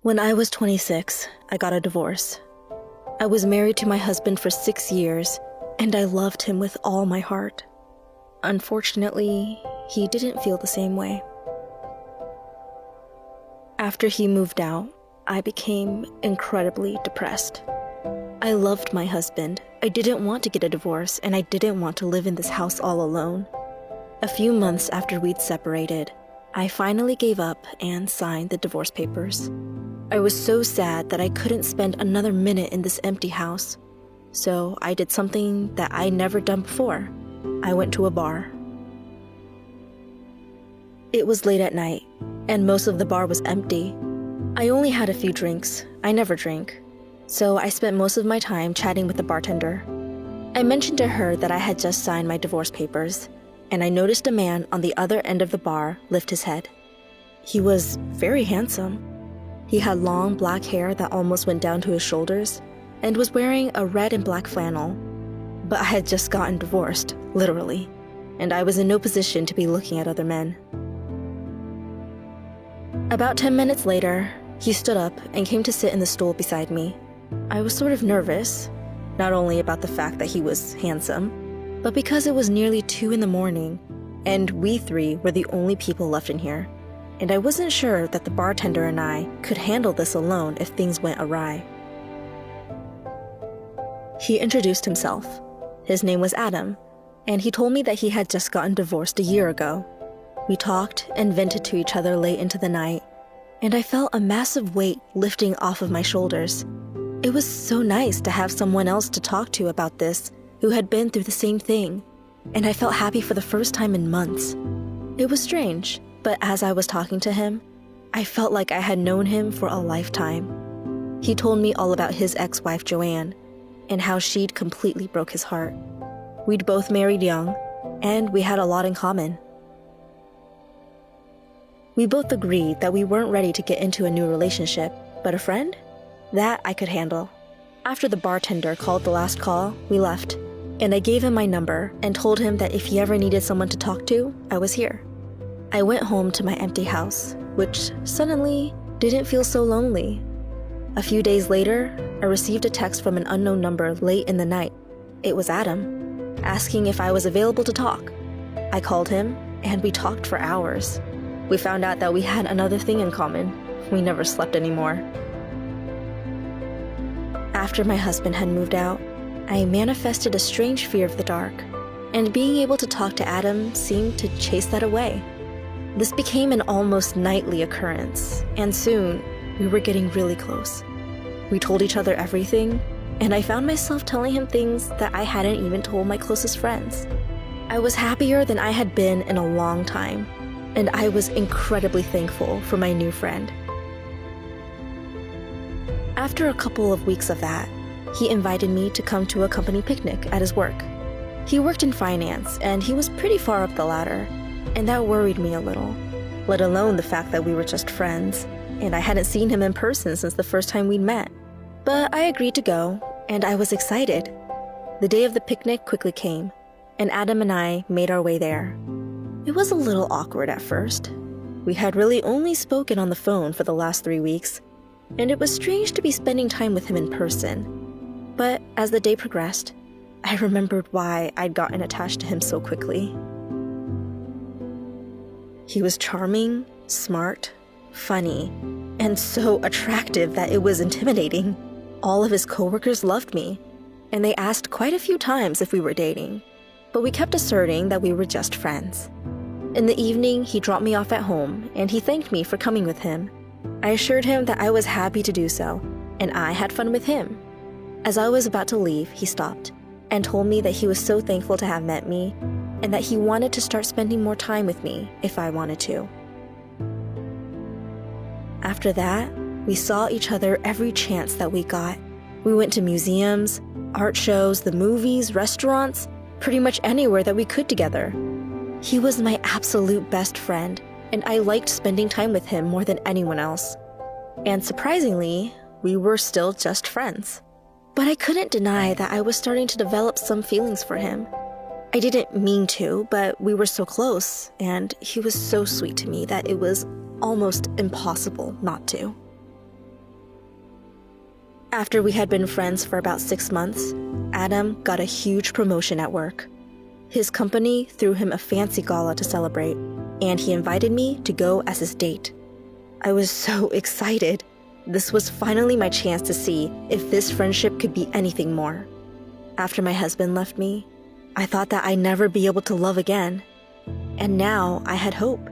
When I was 26, I got a divorce. I was married to my husband for 6 years, and I loved him with all my heart. Unfortunately, he didn't feel the same way. After he moved out, I became incredibly depressed. I loved my husband. I didn't want to get a divorce, and I didn't want to live in this house all alone. A few months after we'd separated, I finally gave up and signed the divorce papers. I was so sad that I couldn't spend another minute in this empty house. So I did something that I'd never done before. I went to a bar. It was late at night, and most of the bar was empty. I only had a few drinks. I never drink. So I spent most of my time chatting with the bartender. I mentioned to her that I had just signed my divorce papers, and I noticed a man on the other end of the bar lift his head. He was very handsome. He had long black hair that almost went down to his shoulders and was wearing a red and black flannel. But I had just gotten divorced, literally, and I was in no position to be looking at other men. About 10 minutes later, he stood up and came to sit in the stool beside me. I was sort of nervous, not only about the fact that he was handsome, but because it was nearly 2 a.m, and we 3 were the only people left in here, and I wasn't sure that the bartender and I could handle this alone if things went awry. He introduced himself. His name was Adam, and he told me that he had just gotten divorced a year ago. We talked and vented to each other late into the night, and I felt a massive weight lifting off of my shoulders. It was so nice to have someone else to talk to about this who had been through the same thing, and I felt happy for the first time in months. It was strange, but as I was talking to him, I felt like I had known him for a lifetime. He told me all about his ex-wife Joanne, and how she'd completely broke his heart. We'd both married young, and we had a lot in common. We both agreed that we weren't ready to get into a new relationship, but a friend? That I could handle. After the bartender called the last call, we left, and I gave him my number and told him that if he ever needed someone to talk to, I was here. I went home to my empty house, which suddenly didn't feel so lonely. A few days later, I received a text from an unknown number late in the night. It was Adam, asking if I was available to talk. I called him, and we talked for hours. We found out that we had another thing in common. We never slept anymore. After my husband had moved out, I manifested a strange fear of the dark, and being able to talk to Adam seemed to chase that away. This became an almost nightly occurrence, and soon, we were getting really close. We told each other everything, and I found myself telling him things that I hadn't even told my closest friends. I was happier than I had been in a long time, and I was incredibly thankful for my new friend. After a couple of weeks of that, he invited me to come to a company picnic at his work. He worked in finance, and he was pretty far up the ladder, and that worried me a little, let alone the fact that we were just friends, and I hadn't seen him in person since the first time we'd met. But I agreed to go, and I was excited. The day of the picnic quickly came, and Adam and I made our way there. It was a little awkward at first. We had really only spoken on the phone for the last 3 weeks, and it was strange to be spending time with him in person. But as the day progressed, I remembered why I'd gotten attached to him so quickly. He was charming, smart, funny, and so attractive that it was intimidating. All of his coworkers loved me, and they asked quite a few times if we were dating, but we kept asserting that we were just friends. In the evening, he dropped me off at home, and he thanked me for coming with him. I assured him that I was happy to do so, and I had fun with him. As I was about to leave, he stopped and told me that he was so thankful to have met me, and that he wanted to start spending more time with me if I wanted to. After that, we saw each other every chance that we got. We went to museums, art shows, the movies, restaurants, pretty much anywhere that we could together. He was my absolute best friend, and I liked spending time with him more than anyone else. And surprisingly, we were still just friends. But I couldn't deny that I was starting to develop some feelings for him. I didn't mean to, but we were so close, and he was so sweet to me that it was almost impossible not to. After we had been friends for about 6 months, Adam got a huge promotion at work. His company threw him a fancy gala to celebrate, and he invited me to go as his date. I was so excited. This was finally my chance to see if this friendship could be anything more. After my husband left me, I thought that I'd never be able to love again. And now I had hope.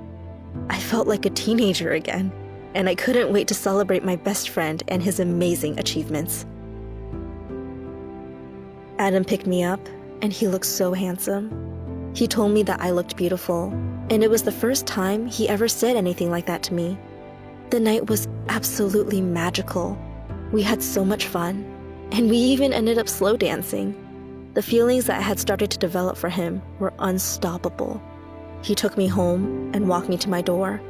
I felt like a teenager again, and I couldn't wait to celebrate my best friend and his amazing achievements. Adam picked me up, and he looked so handsome. He told me that I looked beautiful, and it was the first time he ever said anything like that to me. The night was absolutely magical. We had so much fun, and we even ended up slow dancing. The feelings that I had started to develop for him were unstoppable. He took me home and walked me to my door.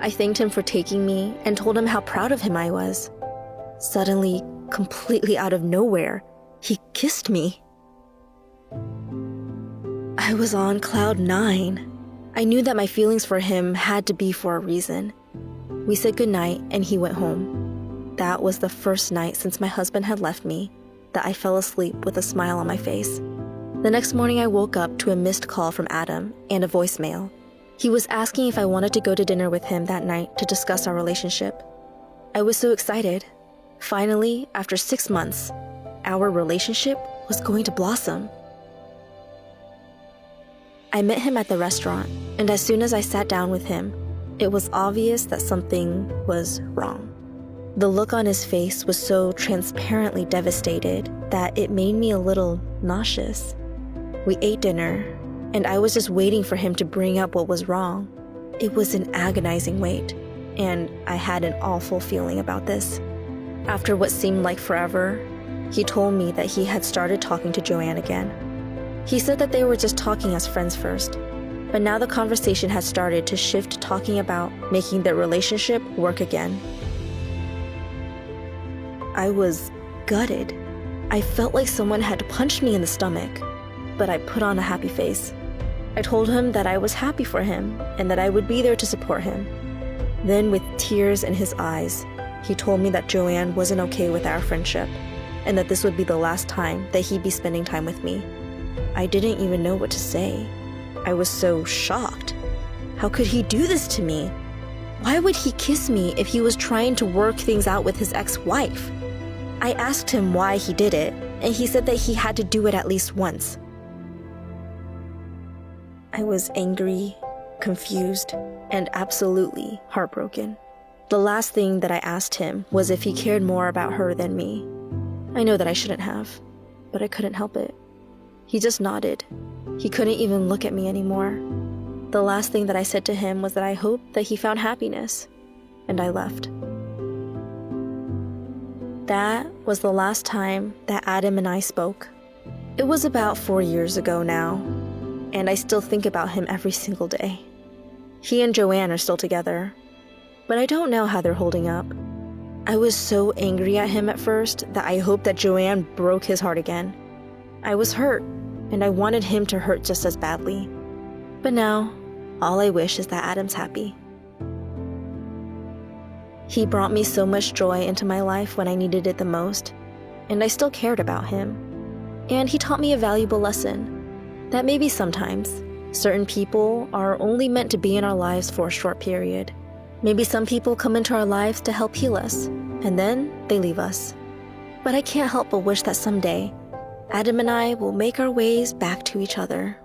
I thanked him for taking me and told him how proud of him I was. Suddenly, completely out of nowhere, he kissed me. I was on cloud 9. I knew that my feelings for him had to be for a reason. We said goodnight and he went home. That was the first night since my husband had left me that I fell asleep with a smile on my face. The next morning I woke up to a missed call from Adam and a voicemail. He was asking if I wanted to go to dinner with him that night to discuss our relationship. I was so excited. Finally, after 6 months, our relationship was going to blossom. I met him at the restaurant, and as soon as I sat down with him, it was obvious that something was wrong. The look on his face was so transparently devastated that it made me a little nauseous. We ate dinner, and I was just waiting for him to bring up what was wrong. It was an agonizing wait, and I had an awful feeling about this. After what seemed like forever, he told me that he had started talking to Joanne again. He said that they were just talking as friends first, but now the conversation had started to shift, talking about making their relationship work again. I was gutted. I felt like someone had punched me in the stomach, but I put on a happy face. I told him that I was happy for him and that I would be there to support him. Then, with tears in his eyes, he told me that Joanne wasn't okay with our friendship and that this would be the last time that he'd be spending time with me. I didn't even know what to say. I was so shocked. How could he do this to me? Why would he kiss me if he was trying to work things out with his ex-wife? I asked him why he did it, and he said that he had to do it at least once. I was angry, confused, and absolutely heartbroken. The last thing that I asked him was if he cared more about her than me. I know that I shouldn't have, but I couldn't help it. He just nodded. He couldn't even look at me anymore. The last thing that I said to him was that I hoped that he found happiness, and I left. That was the last time that Adam and I spoke. It was about 4 years ago now, and I still think about him every single day. He and Joanne are still together, but I don't know how they're holding up. I was so angry at him at first that I hoped that Joanne broke his heart again. I was hurt, and I wanted him to hurt just as badly. But now, all I wish is that Adam's happy. He brought me so much joy into my life when I needed it the most, and I still cared about him. And he taught me a valuable lesson, that maybe sometimes, certain people are only meant to be in our lives for a short period. Maybe some people come into our lives to help heal us, and then they leave us. But I can't help but wish that someday, Adam and I will make our ways back to each other.